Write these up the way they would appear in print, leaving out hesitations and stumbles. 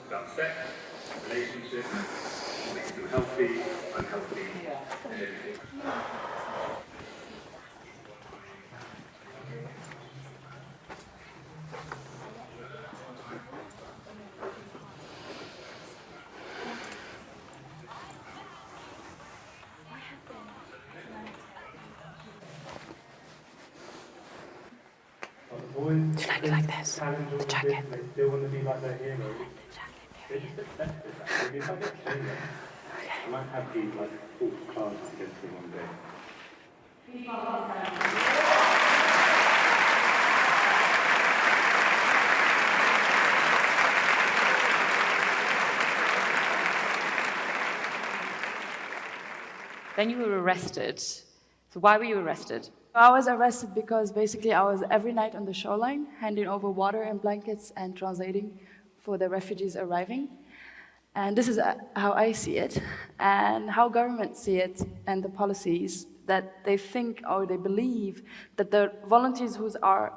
about sex, relationships, makes them healthy, unhealthy, and everything. Like this, the jacket. They still want to be like their heroes. They just accept it. Like, if I get trained, I might have these like false charges against me one day. Then you were arrested. So why were you arrested? I was arrested because basically I was every night on the shoreline, handing over water and blankets and translating for the refugees arriving. And this is how I see it, and how governments see it, and the policies that they think or they believe that the volunteers who are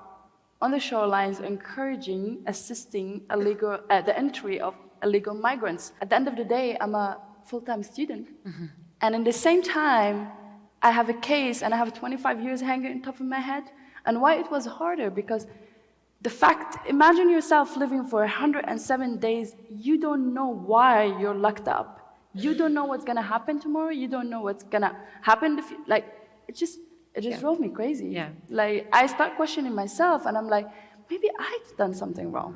on the shorelines encouraging, assisting the entry of illegal migrants. At the end of the day, I'm a full-time student. Mm-hmm. And in the same time, I have a case and I have 25 years hanging on top of my head. And why it was harder? Because the fact, imagine yourself living for 107 days, you don't know why you're locked up. You don't know what's gonna happen tomorrow, you don't know what's gonna happen, it just drove me crazy. Yeah. Like, I start questioning myself and I'm like, maybe I've done something wrong.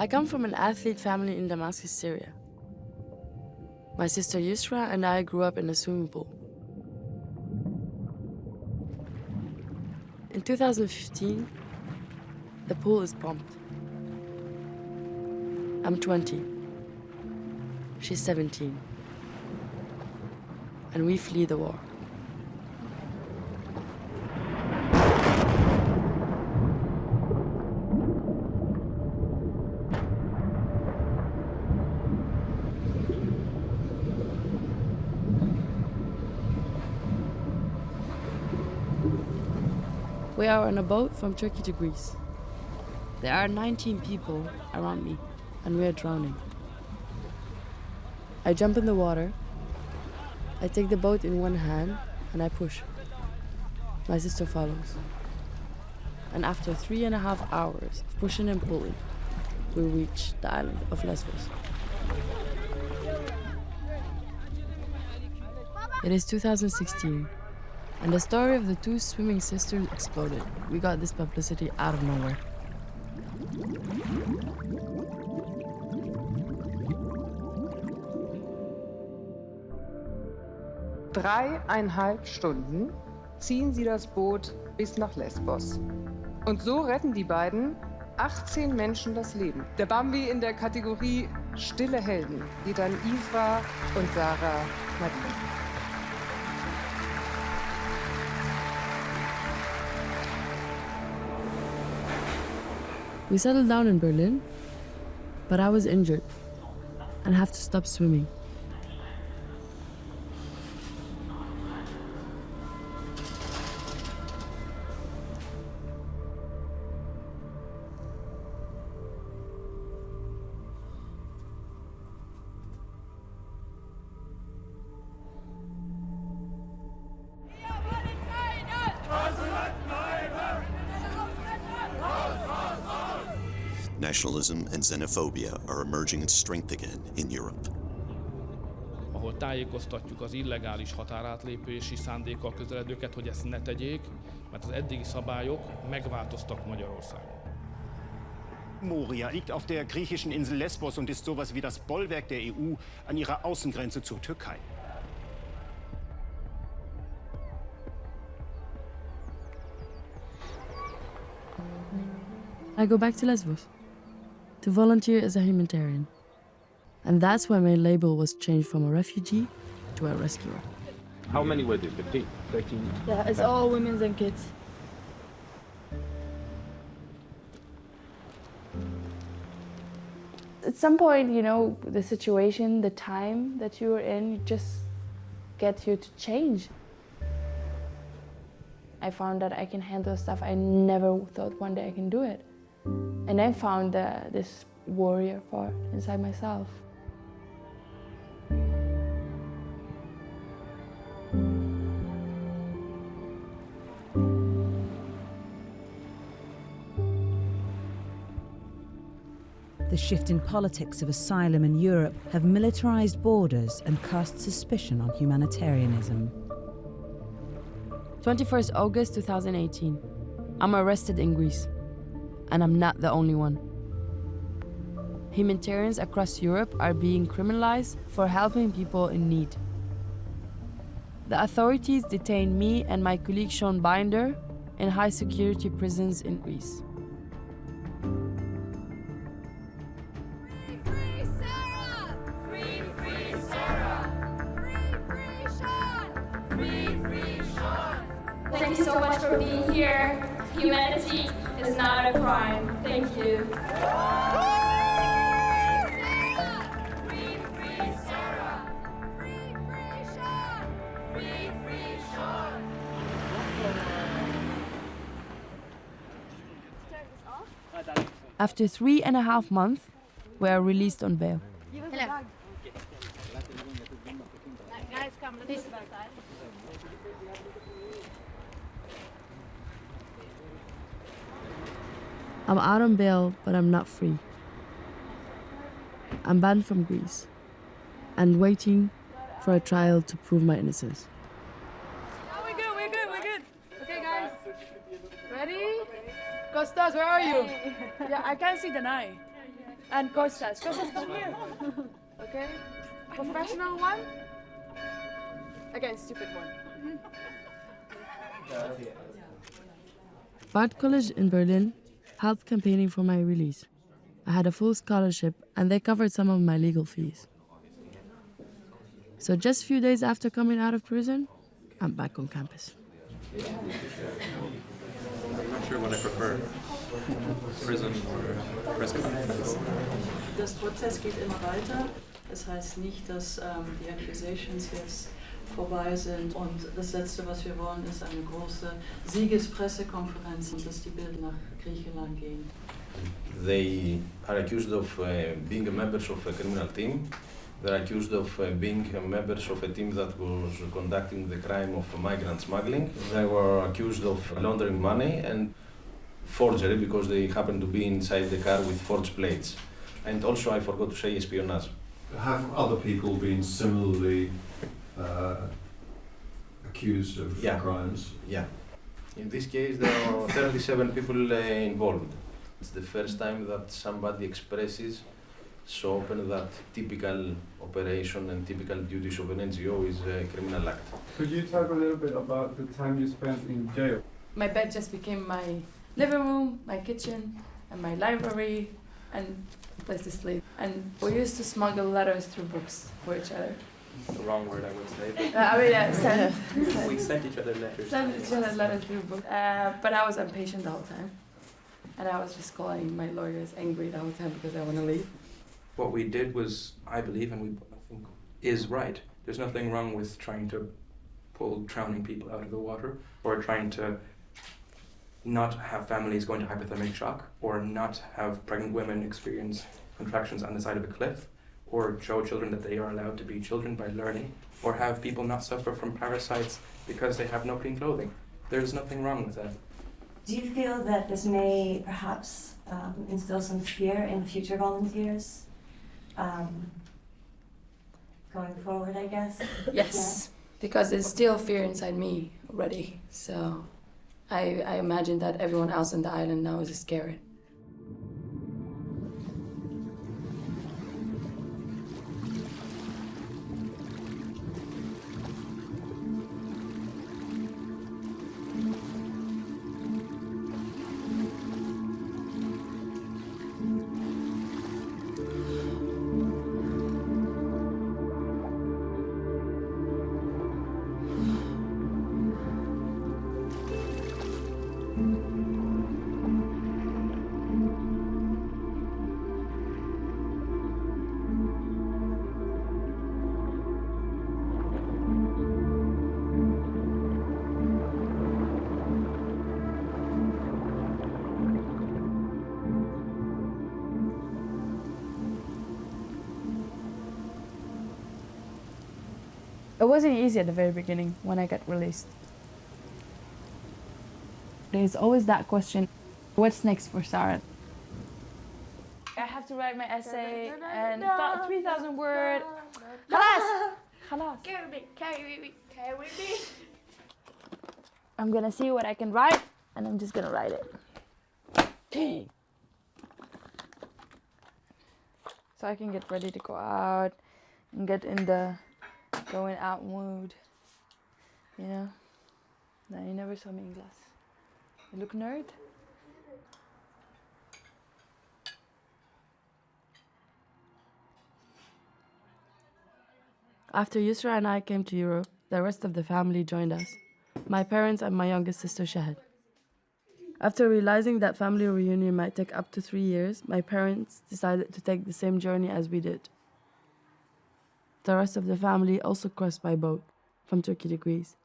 I come from an athlete family in Damascus, Syria. My sister Yusra and I grew up in a swimming pool. In 2015, the pool is pumped. I'm 20. She's 17. And we flee the war. We are on a boat from Turkey to Greece. There are 19 people around me, and we are drowning. I jump in the water. I take the boat in one hand, and I push. My sister follows. And after 3.5 hours of pushing and pulling, we reach the island of Lesbos. It is 2016. And the story of the two swimming sisters exploded. We got this publicity out of nowhere. Dreieinhalb Stunden ziehen sie das Boot bis nach Lesbos. Und so retten die beiden 18 Menschen das Leben. Der Bambi in der Kategorie Stille Helden geht an Isra und Sarah Marie. We settled down in Berlin, but I was injured and have to stop swimming. Nationalism and xenophobia are emerging in strength again in Europe. Ahol tájékoztatjuk az illegális határátlépési szándékkal közeledőket, hogy ezt ne tegyék, mert az eddigi szabályok megváltoztak Magyarországon. Moria liegt auf der griechischen Insel Lesbos und ist sowas wie das Bollwerk der EU an ihrer Außengrenze zur Türkei. I go back to Lesbos to volunteer as a humanitarian. And that's why my label was changed from a refugee to a rescuer. How many were there? 15? 13? Yeah, it's all women and kids. at some point, you know, the situation, the time that you're in, just get you to change. I found that I can handle stuff I never thought one day I can do it. And I found this warrior part inside myself. The shift in politics of asylum in Europe have militarized borders and cast suspicion on humanitarianism. 21st August 2018. I'm arrested in Greece. And I'm not the only one. Humanitarians across Europe are being criminalized for helping people in need. The authorities detain me and my colleague Sean Binder in high-security prisons in Greece. Free Sarah! Free Sarah! Free Sean! Free Sean! Thank you so much for being here. Humanity is not a crime. Thank you. After 3.5 months, we are released on bail. Hello. Guys, come. Let's go. I'm out on bail, but I'm not free. I'm banned from Greece and waiting for a trial to prove my innocence. Oh, we're good. Okay, guys. Ready? Kostas, where are you? Yeah, I can't see the eye. And Kostas, come here. Okay? Professional one against stupid one. Bard College in Berlin helped campaigning for my release. I had a full scholarship and they covered some of my legal fees. So just a few days after coming out of prison, I'm back on campus. I'm not sure what I prefer, prison or press conference. Das Prozess geht immer weiter. Das heißt nicht, dass die Accusations jetzt vorbei sind. Und das Letzte, was wir wollen, ist eine große Siegespressekonferenz und dass die Bilder nach Griechenland gehen. They are accused of being members of a criminal team. They're accused of being members of a team that was conducting the crime of migrant smuggling. They were accused of laundering money and forgery because they happened to be inside the car with forged plates. And also, I forgot to say, espionage. Have other people been similarly accused of crimes? Yeah. In this case, there are 37 people involved. It's the first time that somebody expresses so open that typical operation and typical duties of an NGO is a criminal act. Could you talk a little bit about the time you spent in jail? My bed just became my living room, my kitchen, and my library, and a place to sleep. And we used to smuggle letters through books for each other. The wrong word, I would say. Send. We sent each other letters. Send each other letters through books. But I was impatient the whole time. And I was just calling my lawyers angry the whole time because I want to leave. What we did was, I believe, and I think is right. There's nothing wrong with trying to pull drowning people out of the water, or trying to not have families going to hypothermic shock, or not have pregnant women experience contractions on the side of a cliff, or show children that they are allowed to be children by learning, or have people not suffer from parasites because they have no clean clothing. There's nothing wrong with that. Do you feel that this may perhaps instill some fear in future volunteers going forward, I guess? Yes, because there's still fear inside me already. So I imagine that everyone else on the island now is scared. It wasn't easy at the very beginning when I got released. There's always that question, what's next for Sarah? I have to write my essay and 3,000 words. خلاص. خلاص. Carry me. I'm gonna see what I can write and I'm just gonna write it. So I can get ready to go out and get in the going out mood. You know? No, you never saw me in class. You look nerd? After Yusra and I came to Europe, the rest of the family joined us. My parents and my youngest sister Shahid. After realizing that family reunion might take up to 3 years, my parents decided to take the same journey as we did. The rest of the family also crossed by boat from Turkey to Greece.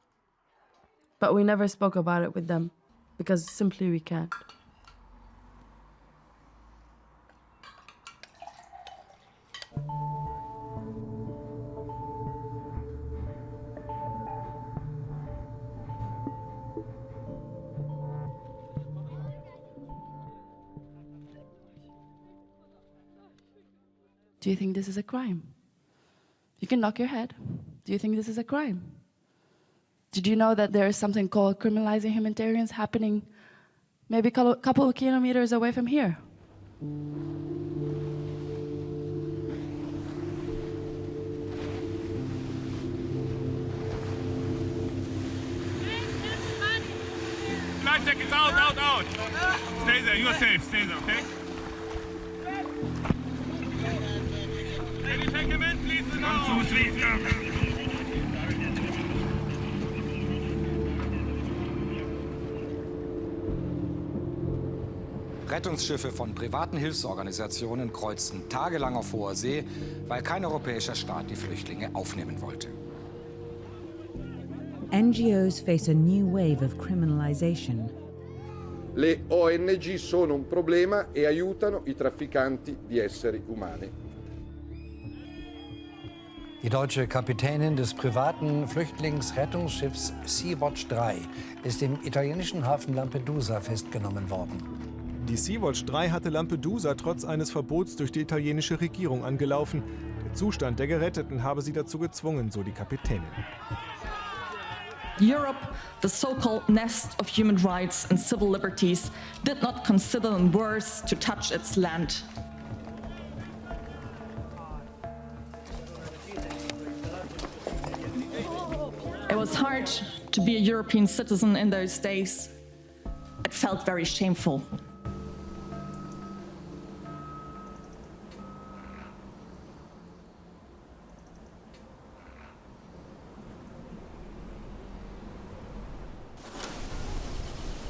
But we never spoke about it with them, because simply we can't. Do you think this is a crime? You can knock your head. Do you think this is a crime? Did you know that there is something called criminalizing humanitarians happening maybe a couple of kilometers away from here? Life jackets out. Stay there, you are safe, stay there, okay? Can you take him in, please? 1, 2, 3, go. Rettungsschiffe von privaten Hilfsorganisationen kreuzten tagelang auf hoher See, weil kein europäischer Staat die Flüchtlinge aufnehmen wollte. NGOs face a new wave of criminalization. Le ONG sono un problema e aiutano i trafficanti di esseri umani. Die deutsche Kapitänin des privaten Flüchtlingsrettungsschiffs Sea-Watch 3 ist im italienischen Hafen Lampedusa festgenommen worden. Die Sea-Watch 3 hatte Lampedusa trotz eines Verbots durch die italienische Regierung angelaufen. Der Zustand der Geretteten habe sie dazu gezwungen, so die Kapitänin. Europe, the so-called nest of human rights and civil liberties, did not consider them worth to touch its land. It was hard to be a European citizen in those days. It felt very shameful.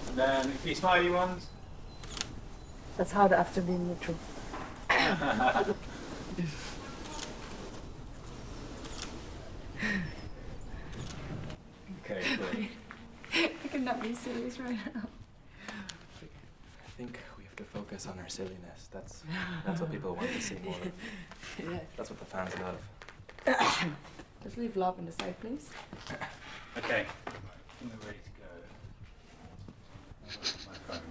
And then the smiley ones. That's hard after being neutral. Okay, good. I cannot be serious right now. I think we have to focus on our silliness. That's what people want to see more of. Yeah. That's what the fans love. Just leave love on the side, please. Okay, I think we're ready to go. My phone.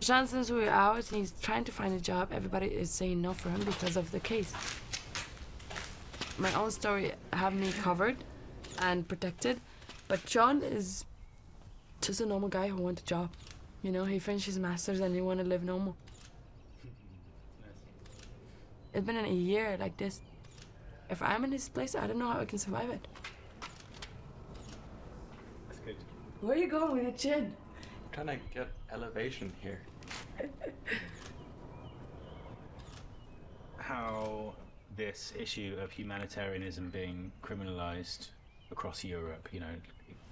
Johnson's we're out and he's trying to find a job. Everybody is saying no for him because of the case. My own story have me covered and protected, but John is just a normal guy who wants a job. You know, he finished his master's and he want to live normal. It's been a year like this. If I'm in his place, I don't know how I can survive it. That's good. Where are you going with your chin? I'm trying to get elevation here. How this issue of humanitarianism being criminalized across Europe, you know,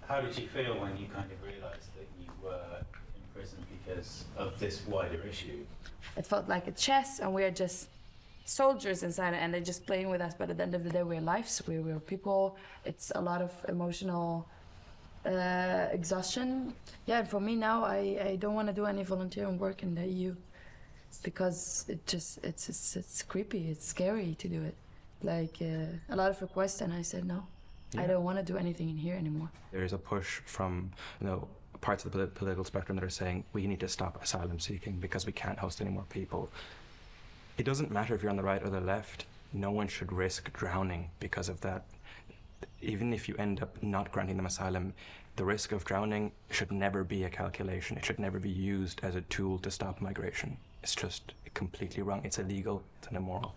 how did you feel when you kind of realized that you were in prison because of this wider issue? It felt like a chess and we're just soldiers inside it and they're just playing with us, but at the end of the day we're lives, we're people. It's a lot of emotional exhaustion. Yeah, and for me now I don't want to do any volunteering work in the EU because it's creepy, it's scary to do it. like a lot of requests, and I said no. Yeah. I don't want to do anything in here anymore. There is a push from parts of the political spectrum that are saying we need to stop asylum seeking because we can't host any more people. It doesn't matter if you're on the right or the left. No one should risk drowning because of that. Even if you end up not granting them asylum, the risk of drowning should never be a calculation. It should never be used as a tool to stop migration. It's just completely wrong. It's illegal. It's immoral.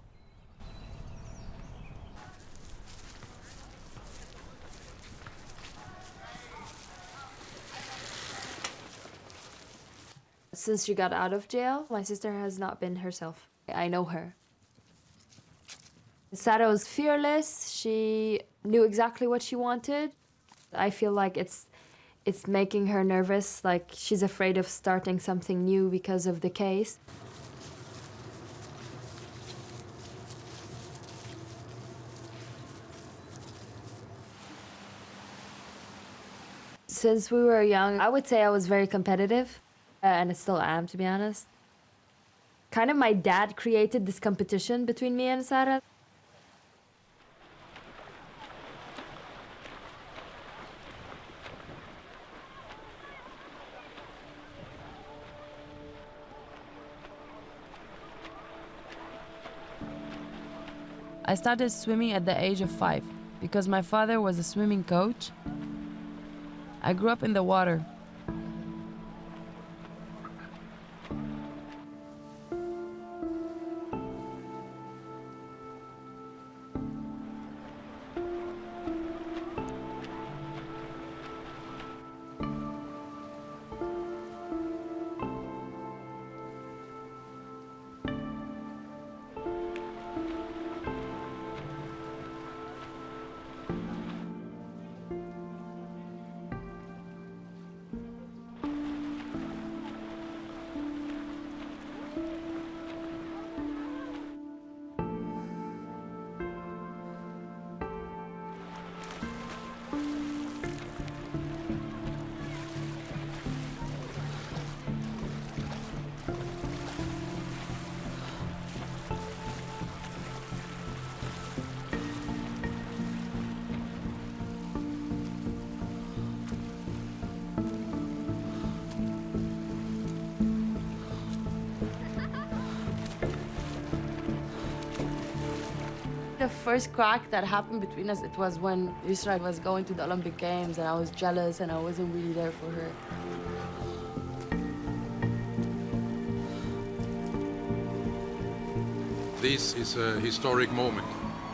Since she got out of jail, my sister has not been herself. I know her. Sara was fearless. She knew exactly what she wanted. I feel like it's making her nervous, like she's afraid of starting something new because of the case. Since we were young, I would say I was very competitive, and I still am, to be honest. Kind of my dad created this competition between me and Sara. I started swimming at the age of 5 because my father was a swimming coach. I grew up in the water. The first crack that happened between us, it was when Yusra was going to the Olympic Games and I was jealous and I wasn't really there for her. This is a historic moment.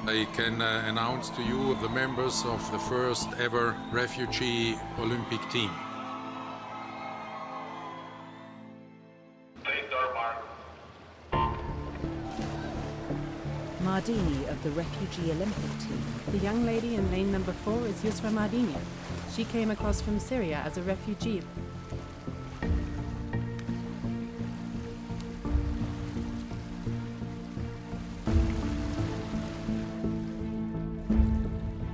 I can announce to you the members of the first ever refugee Olympic team. Mardini of the refugee Olympic team. The young lady in lane number 4 is Yusra Mardini. She came across from Syria as a refugee.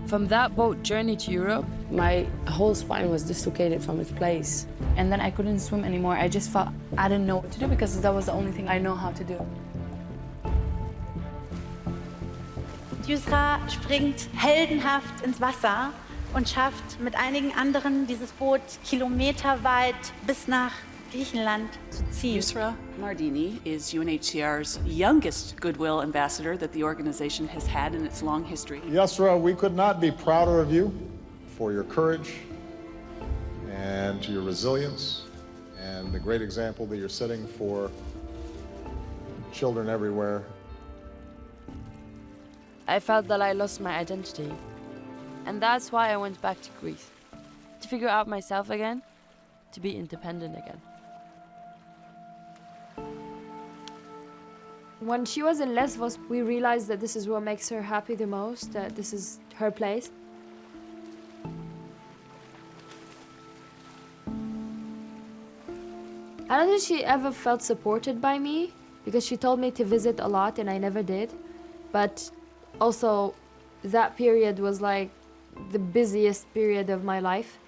From that boat journey to Europe, my whole spine was dislocated from its place. And then I couldn't swim anymore. I just felt I didn't know what to do because that was the only thing I know how to do. Yusra springt heldenhaft ins Wasser und schafft mit einigen anderen dieses Boot kilometerweit bis nach Griechenland zu ziehen. Yusra Mardini is UNHCR's youngest goodwill ambassador that the organization has had in its long history. Yusra, we could not be prouder of you for your courage and your resilience and the great example that you're setting for children everywhere. I felt that I lost my identity. And that's why I went back to Greece. To figure out myself again, to be independent again. When she was in Lesbos, we realized that this is what makes her happy the most, that this is her place. I don't think she ever felt supported by me, because she told me to visit a lot and I never did. But also, that period was like the busiest period of my life.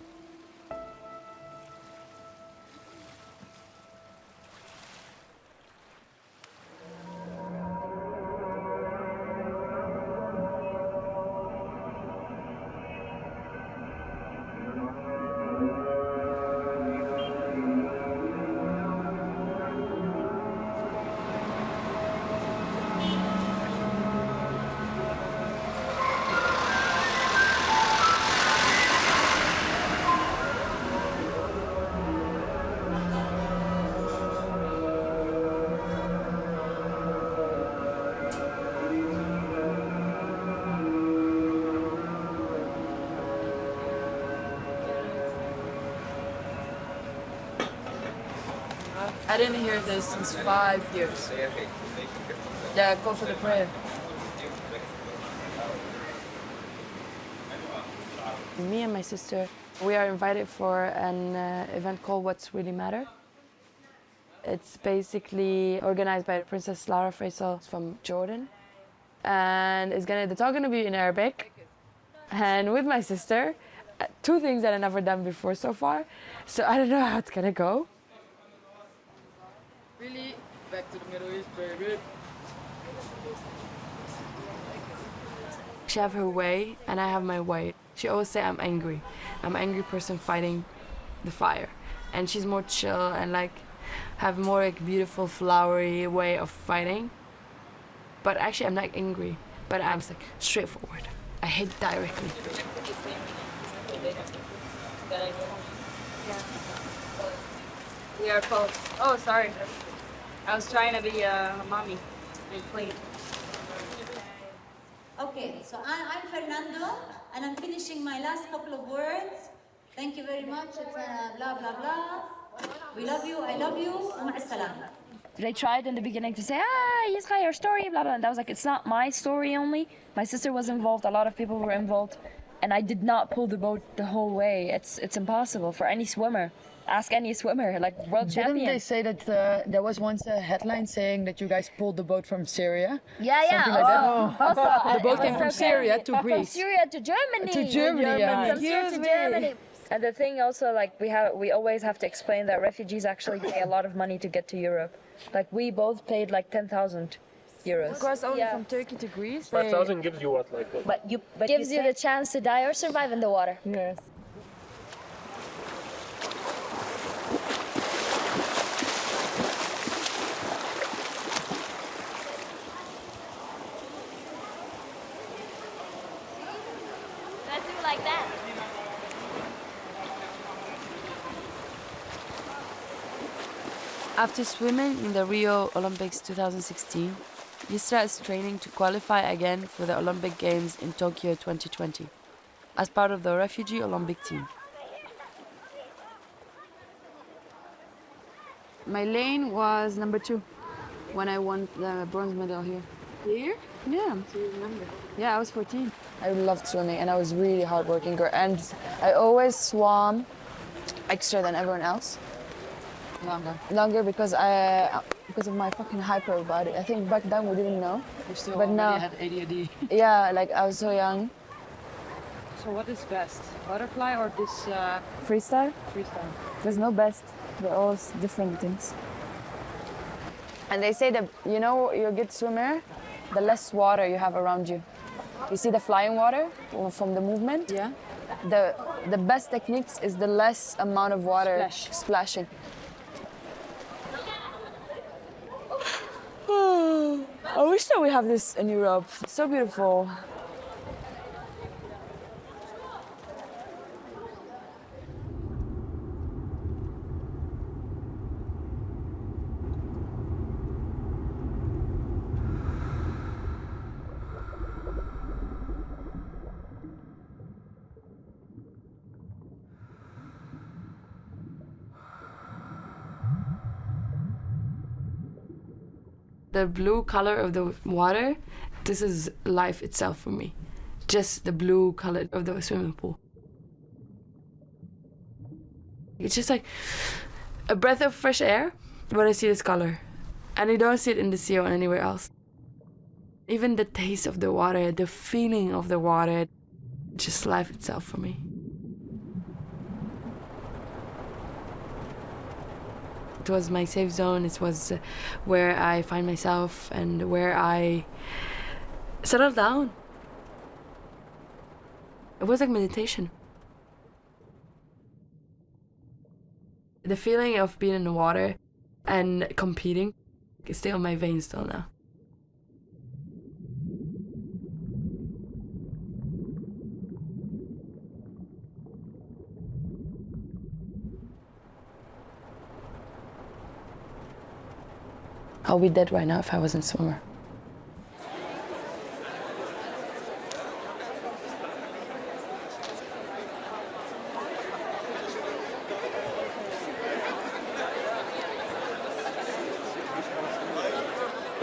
I didn't hear this since 5 years. Yeah, go for the prayer. Me and my sister, we are invited for an event called What's Really Matter. It's basically organized by Princess Lara Faisal from Jordan. And the talk gonna be in Arabic. And with my sister, 2 things that I've never done before so far. So I don't know how it's gonna go. Really? Back to the Middle East, baby. She have her way, and I have my way. She always say I'm angry. I'm an angry person fighting the fire. And she's more chill and like have more like beautiful flowery way of fighting. But actually I'm not angry, but I'm just like straightforward. I hit directly. We are close. Oh, sorry. I was trying to be a mommy and clean. Okay, so I'm Fernando, and I'm finishing my last couple of words. Thank you very much. It's blah, blah, blah. We love you, I love you, ومع السلامة. They tried in the beginning to say, Yisra, your story, blah, blah. And I was like, it's not my story only. My sister was involved, a lot of people were involved. And I did not pull the boat the whole way. It's impossible for any swimmer. Ask any swimmer, like world champion. Didn't they say that there was once a headline saying that you guys pulled the boat from Syria? Yeah. Something like that. Also, the boat came from Syria to Greece. From Syria to Germany. To Germany, yeah. From Syria to Germany. And the thing also, like we always have to explain that refugees actually pay a lot of money to get to Europe. Like we both paid like 10,000 euros. Cross only from Turkey to Greece. 5,000 gives you what, like? But gives you the chance to die or survive in the water. Yes. Let's do it like that. After swimming in the Rio Olympics 2016, Yisra is training to qualify again for the Olympic Games in Tokyo 2020 as part of the refugee Olympic team. My lane was number 2 when I won the bronze medal here. Here? Yeah. Do you remember? Yeah, I was 14. I loved swimming and I was really hardworking girl. And I always swam extra than everyone else. Longer because of my fucking hyper body. I think back then we didn't know. You still but already now, had ADHD. yeah, like I was so young. So what is best? Butterfly or this Freestyle? freestyle? There's no best. They're all different things. And they say that, you know, you're a good swimmer, the less water you have around you. You see the flying water from the movement? Yeah. The best techniques is the less amount of water splashing. I wish that we have this in Europe. It's so beautiful. The blue color of the water, this is life itself for me. Just the blue color of the swimming pool. It's just like a breath of fresh air when I see this color. And you don't see it in the sea or anywhere else. Even the taste of the water, the feeling of the water, just life itself for me. It was my safe zone. It was where I find myself and where I settle down. It was like meditation. The feeling of being in the water and competing is still in my veins till now. I'll be dead right now if I wasn't a swimmer.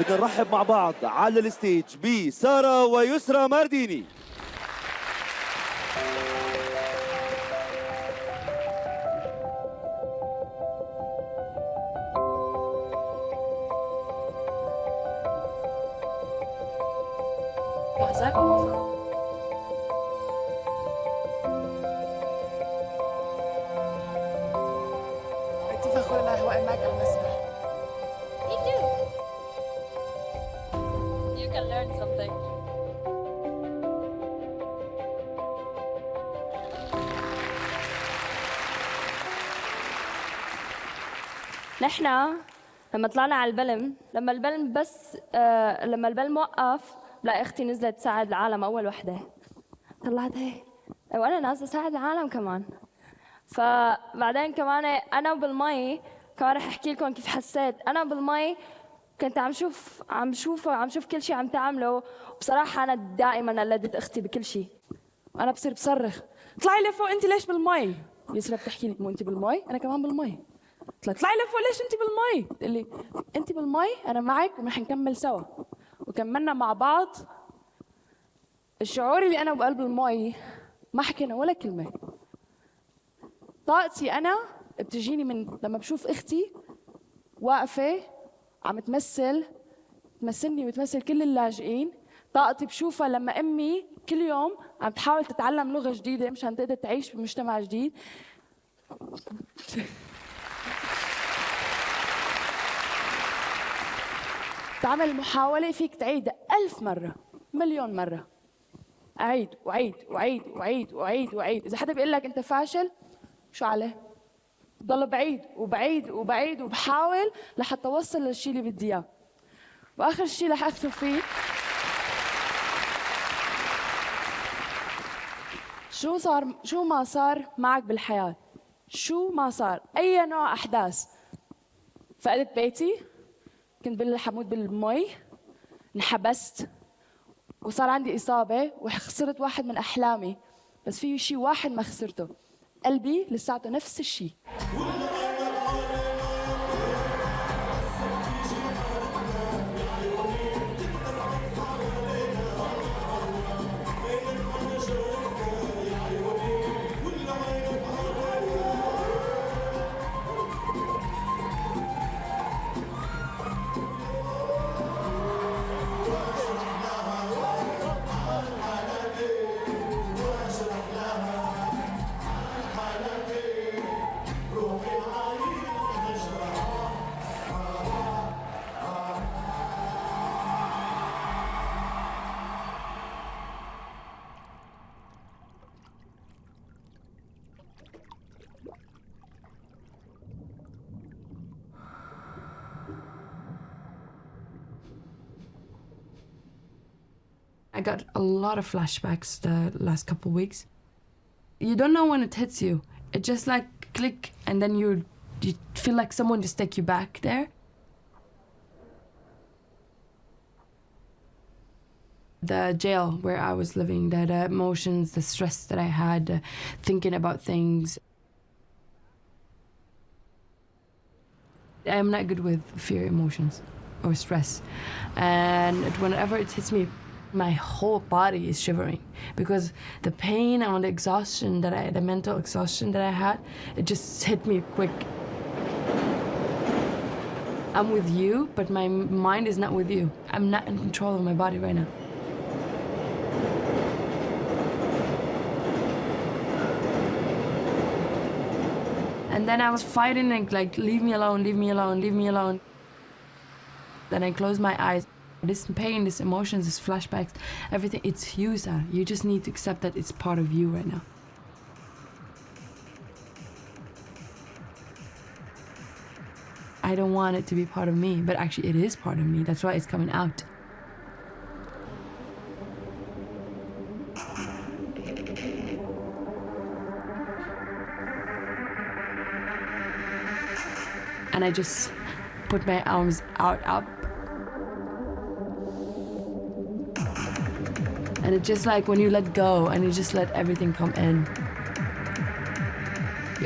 بدنا نرحب مع بعض على الستيج بسارة ويسرى مارديني. نحن لما طلعنا على البلم، لما البلم وقف بلاقي اختي نزلت تساعد العالم اول وحده. طلعت هيك وانا نازله اساعد العالم كمان. فبعدين كمان انا بالمي كمان رح احكي لكم كيف حسيت. انا بالمي كنت عم شوف كل شيء عم تعمله، وبصراحه انا دائما قلدت اختي بكل شيء. انا بصير بصرخ اطلعي لفوق، انت ليش بالمي؟ يسرا بتحكي لي مو انت بالمي؟ انا كمان بالمي. اطلعي لفوق، ليش انت بالمي؟ بتقول لي انت بالمي انا معك ورح نكمل سوا. وكملنا مع بعض. الشعور اللي انا بقلب المي ما حكينا ولا كلمه. طاقتي انا بتجيني من لما بشوف اختي واقفه عم تمثلني وتمثل كل اللاجئين. طاقتي بشوفها لما امي كل يوم عم تحاول تتعلم لغه جديده مشان تقدر تعيش بمجتمع جديد. تعمل محاولة فيك تعيد 1000 مرة، مليون مرة. أعيد وعيد وعيد وعيد وعيد وعيد. إذا حدا بيقول لك أنت فاشل شو عليه؟ ضل بعيد وبعيد وبعيد وبحاول لحتى أوصل للشيء اللي بدي إياه. وآخر شيء رح أختم فيه شو ما صار معك بالحياة، شو ما صار، أي نوع أحداث. فقدت بيتي، كنت بالحمود بالمي، انحبست، وصار عندي إصابة وخسرت واحد من أحلامي، بس في شيء واحد ما خسرته، قلبي لساته نفس الشيء. I got a lot of flashbacks the last couple of weeks. You don't know when it hits you. It just like click, and then you feel like someone just take you back there. The jail where I was living, the emotions, the stress that I had, thinking about things. I'm not good with fear emotions or stress. And whenever it hits me, my whole body is shivering because the pain and the exhaustion the mental exhaustion that I had, it just hit me quick. I'm with you, but my mind is not with you. I'm not in control of my body right now. And then I was fighting and like, leave me alone, leave me alone, leave me alone. Then I closed my eyes. This pain, this emotions, this flashbacks, everything, it's you, Sarah. You just need to accept that it's part of you right now. I don't want it to be part of me, but actually it is part of me. That's why it's coming out. And I just put my arms up. And it's just like when you let go and you just let everything come in.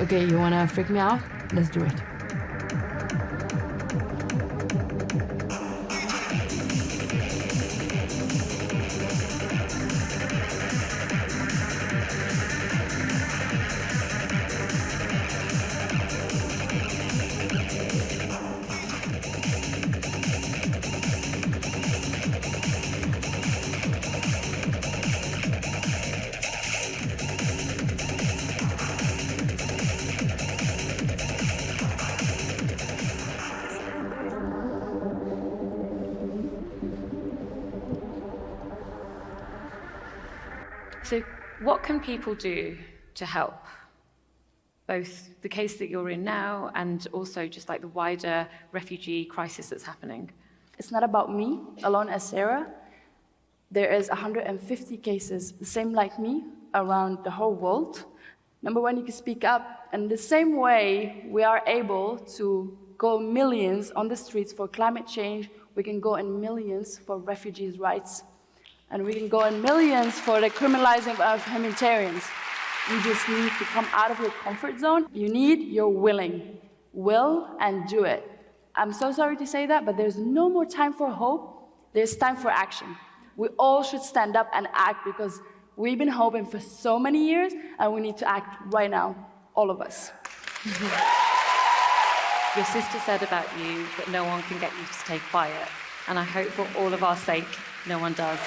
Okay, you wanna freak me out? Let's do it. So what can people do to help? Both the case that you're in now and also just like the wider refugee crisis that's happening. It's not about me alone as Sarah. There is 150 cases, the same like me, around the whole world. Number one, you can speak up. And the same way we are able to go millions on the streets for climate change, we can go in millions for refugees' rights. And we can go in millions for the criminalizing of humanitarians. You just need to come out of your comfort zone. You need your will and do it. I'm so sorry to say that, but there's no more time for hope. There's time for action. We all should stand up and act because we've been hoping for so many years and we need to act right now, all of us. Your sister said about you that no one can get you to stay quiet. And I hope for all of our sake, no one does.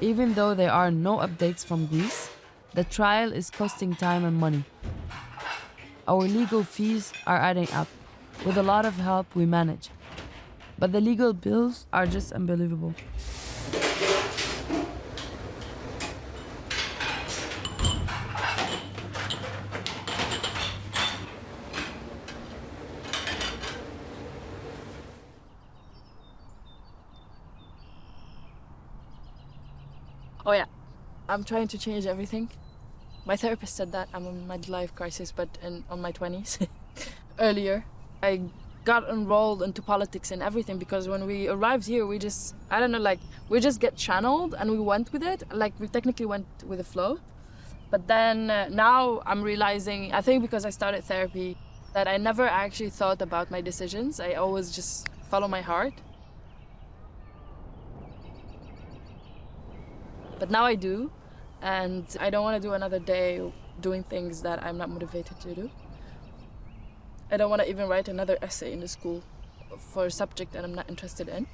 Even though there are no updates from Greece, the trial is costing time and money. Our legal fees are adding up. With a lot of help, we manage. But the legal bills are just unbelievable. Oh yeah, I'm trying to change everything. My therapist said that I'm in a midlife crisis, but on my 20s. Earlier, I got enrolled into politics and everything because when we arrived here, we just, I don't know, like, we just get channeled and we went with it. Like, we technically went with the flow. But then now I'm realizing, I think because I started therapy, that I never actually thought about my decisions. I always just follow my heart. But now I do, and I don't want to do another day doing things that I'm not motivated to do. I don't want to even write another essay in the school for a subject that I'm not interested in.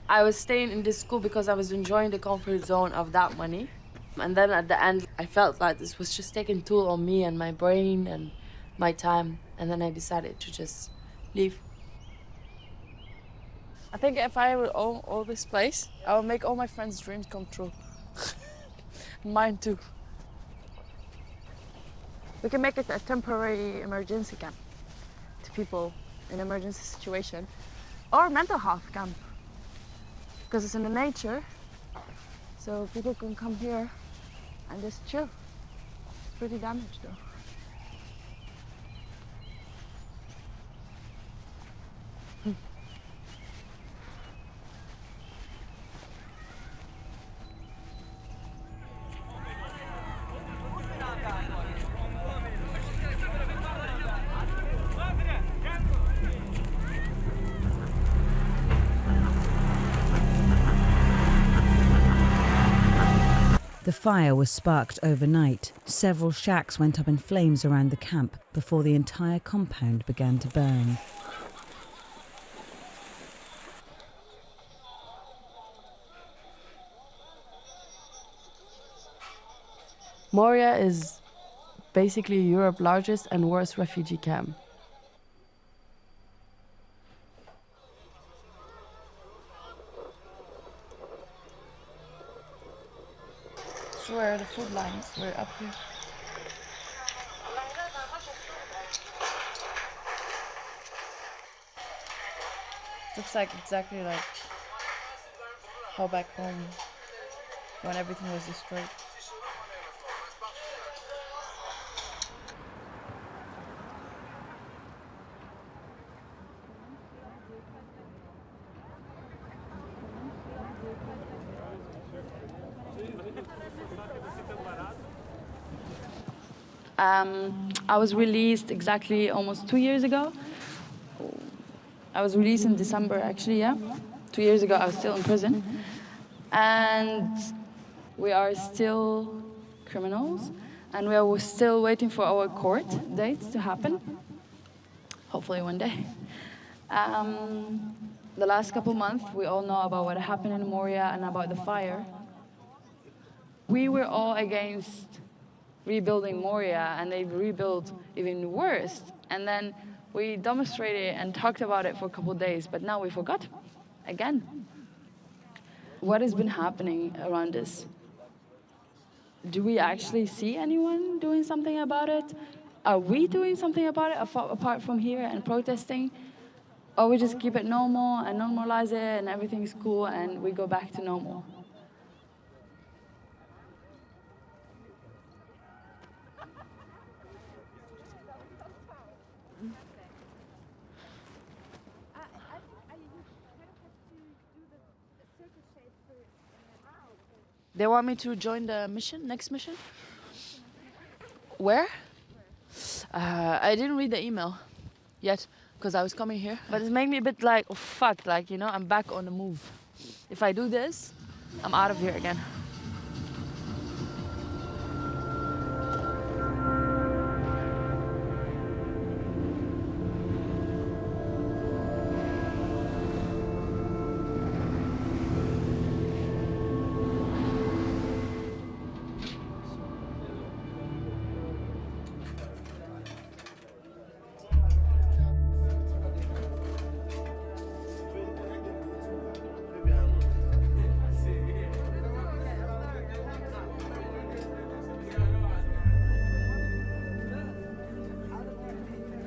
I was staying in this school because I was enjoying the comfort zone of that money. And then at the end, I felt like this was just taking a toll on me and my brain and my time. And then I decided to just leave. I think if I would own all this place, I would make all my friends' dreams come true. Mine too. We can make it a temporary emergency camp to people in emergency situation, or mental health camp, because it's in the nature, so people can come here and just chill. It's pretty damaged though. The fire was sparked overnight. Several shacks went up in flames around the camp before the entire compound began to burn. Moria is basically Europe's largest and worst refugee camp. Where are the food lines? We're up here. Looks like exactly like how back home, when everything was destroyed. I was released exactly almost 2 years ago. I was released in December, actually, yeah. 2 years ago, I was still in prison. And we are still criminals, and we are still waiting for our court dates to happen. Hopefully one day. The last couple months, we all know about what happened in Moria and about the fire. We were all against rebuilding Moria, and they rebuilt even worse. And then we demonstrated and talked about it for a couple of days, but now we forgot again. What has been happening around us? Do we actually see anyone doing something about it? Are we doing something about it apart from here and protesting? Or we just keep it normal and normalize it and everything's cool and we go back to normal? They want me to join the mission, next mission. Where? I didn't read the email yet because I was coming here. But it made me a bit like, oh fuck, like, you know, I'm back on the move. If I do this, I'm out of here again.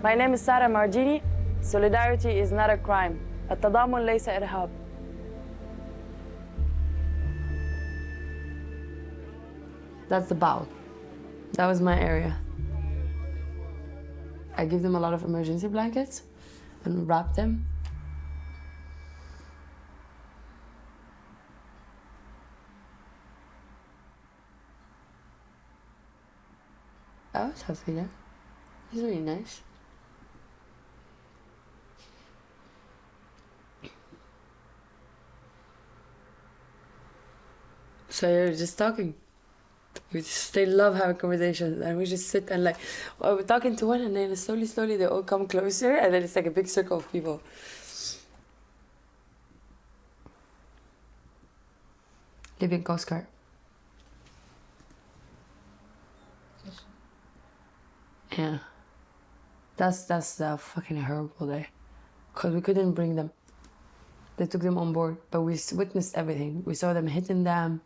My name is Sarah Mardini. Solidarity is not a crime. التضامن ليس إرهاب. That's the bow. That was my area. I give them a lot of emergency blankets and wrap them. I was happy there. It was really nice. So you're just talking. They love having conversations, and we just sit and like, well, we're talking to one, and then slowly they all come closer, and then it's like a big circle of people. Libyan Coast Guard. Yeah. That's a fucking horrible day. Because we couldn't bring them. They took them on board, but we witnessed everything. We saw them hitting them.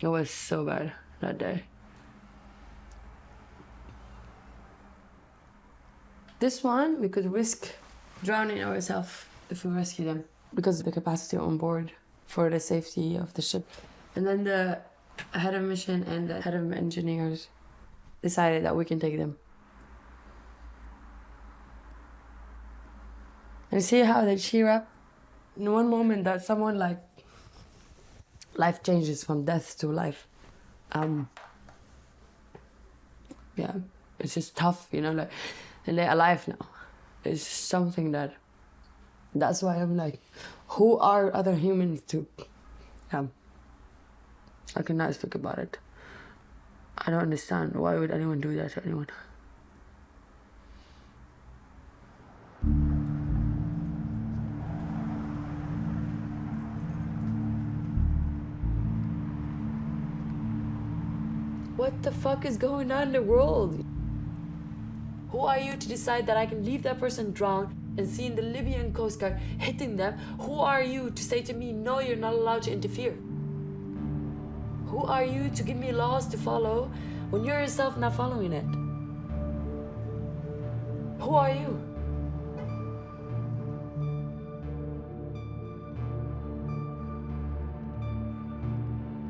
It was so bad that day. This one, we could risk drowning ourselves if we rescue them because of the capacity on board for the safety of the ship. And then the head of mission and the head of engineers decided that we can take them. And you see how they cheer up? In one moment that someone like, life changes from death to life. Yeah, it's just tough, you know, like, and they're alive now. It's something that's why I'm like, who are other humans to, I cannot speak about it. I don't understand, why would anyone do that to anyone? What the fuck is going on in the world? Who are you to decide that I can leave that person drowned and seeing the Libyan Coast Guard hitting them? Who are you to say to me, no, you're not allowed to interfere? Who are you to give me laws to follow when you're yourself not following it? Who are you?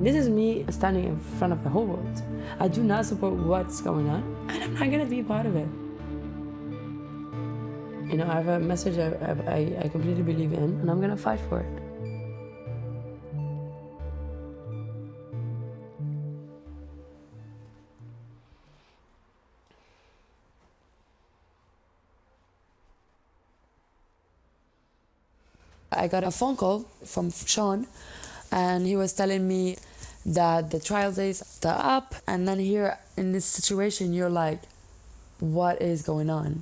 This is me standing in front of the whole world. I do not support what's going on, and I'm not gonna be a part of it. You know, I have a message I completely believe in, and I'm gonna fight for it. I got a phone call from Sean, and he was telling me that the trial dates are up, and then here in this situation, you're like, what is going on?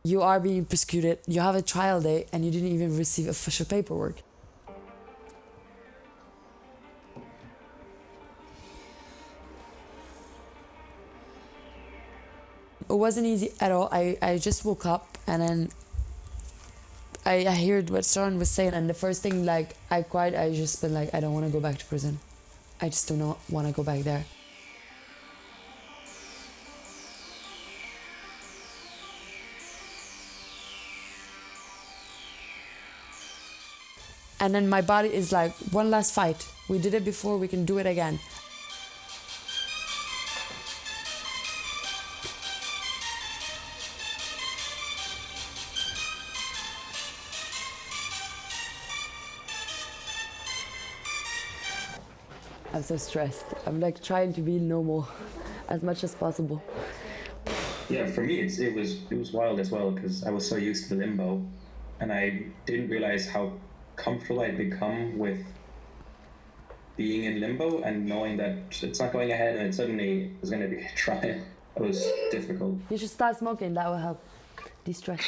You are being persecuted, you have a trial date, and you didn't even receive official paperwork. It wasn't easy at all. I just woke up, and then I heard what Sean was saying, and the first thing, like, I cried. I just been like, I don't want to go back to prison. I just do not want to go back there. And then my body is like, one last fight. We did it before, we can do it again. I'm so stressed. I'm like trying to be normal as much as possible. Yeah, for me it was wild as well, because I was so used to the limbo, and I didn't realize how comfortable I'd become with being in limbo and knowing that it's not going ahead and it suddenly is going to be a trial. It was difficult. You should start smoking, that will help de-stress.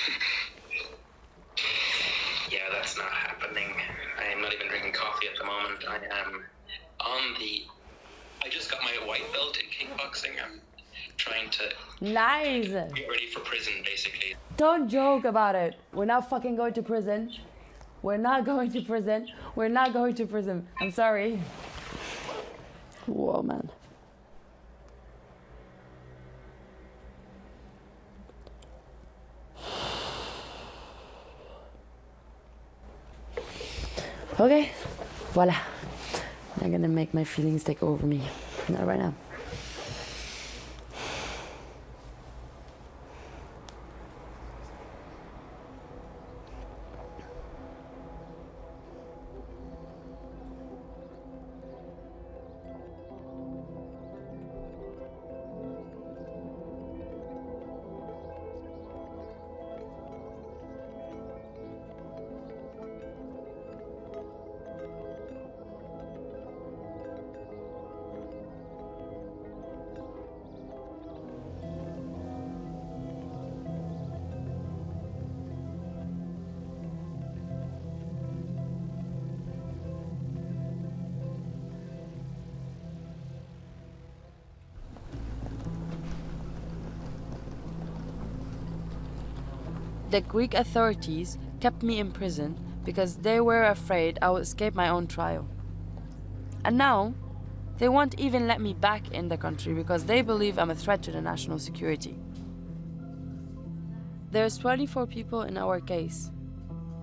Yeah, that's not happening. I'm not even drinking coffee at the moment. I just got my white belt in kickboxing. I'm trying to Nice. get ready for prison, basically. Don't joke about it. We're not fucking going to prison. We're not going to prison. We're not going to prison. I'm sorry. Whoa, man. Okay, voila. I'm gonna make my feelings take over me. Not right now. The Greek authorities kept me in prison because they were afraid I would escape my own trial. And now, they won't even let me back in the country because they believe I'm a threat to the national security. There's 24 people in our case,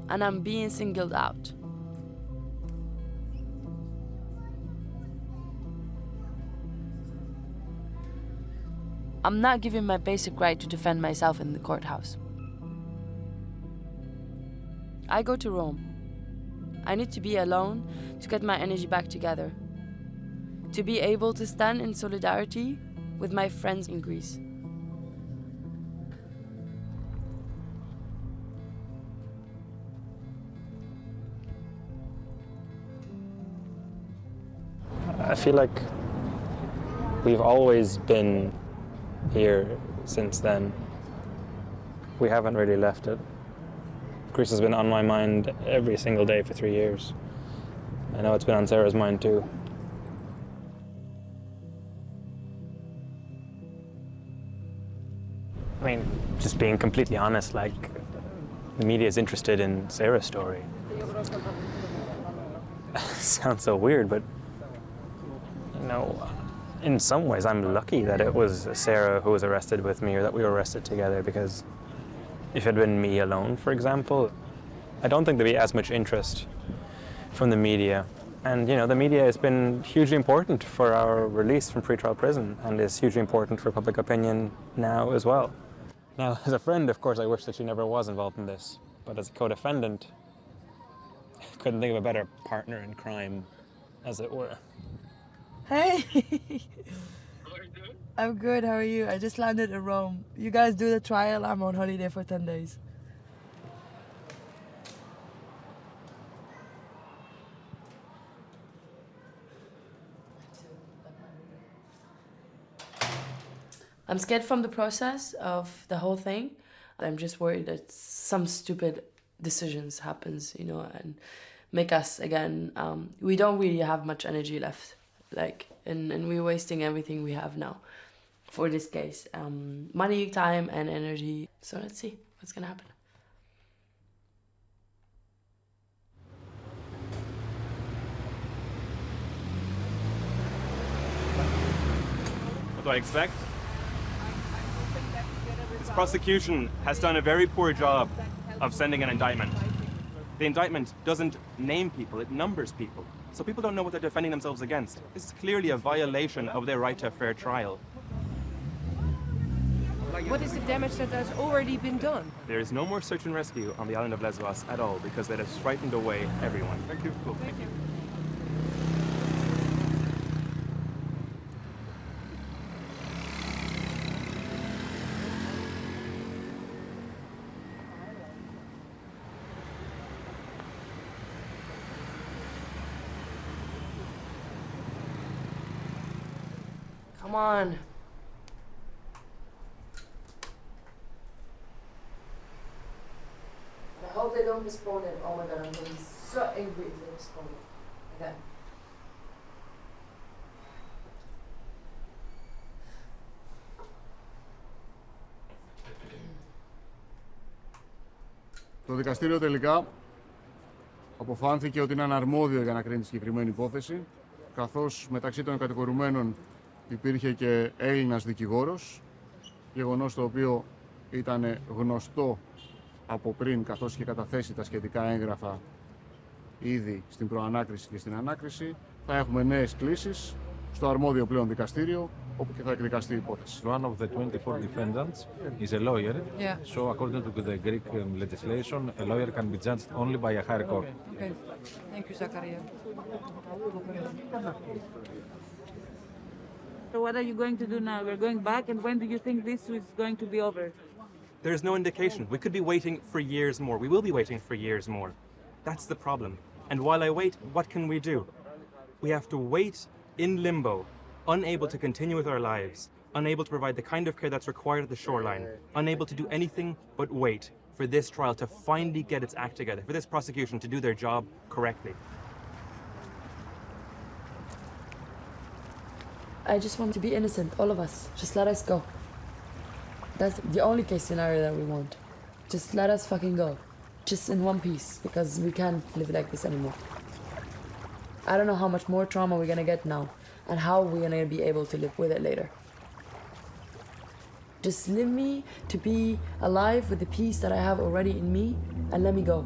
and I'm being singled out. I'm not given my basic right to defend myself in the courthouse. I go to Rome. I need to be alone to get my energy back together, to be able to stand in solidarity with my friends in Greece. I feel like we've always been here since then. We haven't really left it. Greece has been on my mind every single day for 3 years. I know it's been on Sarah's mind too. I mean, just being completely honest, like, the media is interested in Sarah's story. Sounds so weird, but, you know, in some ways I'm lucky that it was Sarah who was arrested with me, or that we were arrested together, because if it had been me alone, for example, I don't think there'd be as much interest from the media And you know, the media has been hugely important for our release from pretrial prison and is hugely important for public opinion now as well. Now, as a friend, of course, I wish that she never was involved in this, but as a co-defendant, I couldn't think of a better partner in crime, as it were. Hey! I'm good, how are you? I just landed in Rome. You guys do the trial, I'm on holiday for 10 days. I'm scared from the process of the whole thing. I'm just worried that some stupid decisions happens, you know, and make us again, we don't really have much energy left, like, and we're wasting everything we have now for this case. Money, time, and energy. So let's see what's gonna happen. What do I expect? This prosecution has done a very poor job of sending an indictment. The indictment doesn't name people, it numbers people. So people don't know what they're defending themselves against. This is clearly a violation of their right to a fair trial. What is the damage that has already been done? There is no more search and rescue on the island of Lesbos at all because that has frightened away everyone. Thank you. Cool. Thank you. Come on. I hope they don't postpone it. Oh my god, I'm getting so angry if they postpone it. Again. Το δικαστήριο τελικά αποφάνθηκε ότι είναι αναρμόδιο για να κρίνει τη συγκεκριμένη υπόθεση, καθώς μεταξύ των κατηγορουμένων υπήρχε και Έλληνας δικηγόρος, γεγονός το οποίο ήταν γνωστό από πριν, καθώς είχε καταθέσει τα σχετικά έγγραφα ήδη στην προανάκριση και στην ανάκριση. Θα έχουμε νέες κλήσεις στο αρμόδιο πλέον δικαστήριο, όπου και θα εκδικαστεί η υπόθεση. One of the 24 defendants is a lawyer, so according to the Greek legislation, a lawyer can be judged only by a higher court. Okay. Thank you, Zakaria. So what are you going to do now? We're going back, and when do you think this is going to be over? There's no indication. We could be waiting for years more. We will be waiting for years more. That's the problem. And while I wait, what can we do? We have to wait in limbo, unable to continue with our lives, unable to provide the kind of care that's required at the shoreline, unable to do anything but wait for this trial to finally get its act together, for this prosecution to do their job correctly. I just want to be innocent, all of us. Just let us go. That's the only case scenario that we want. Just let us fucking go. Just in one piece, because we can't live like this anymore. I don't know how much more trauma we're gonna get now, and how we're gonna be able to live with it later. Just leave me to be alive with the peace that I have already in me, and let me go.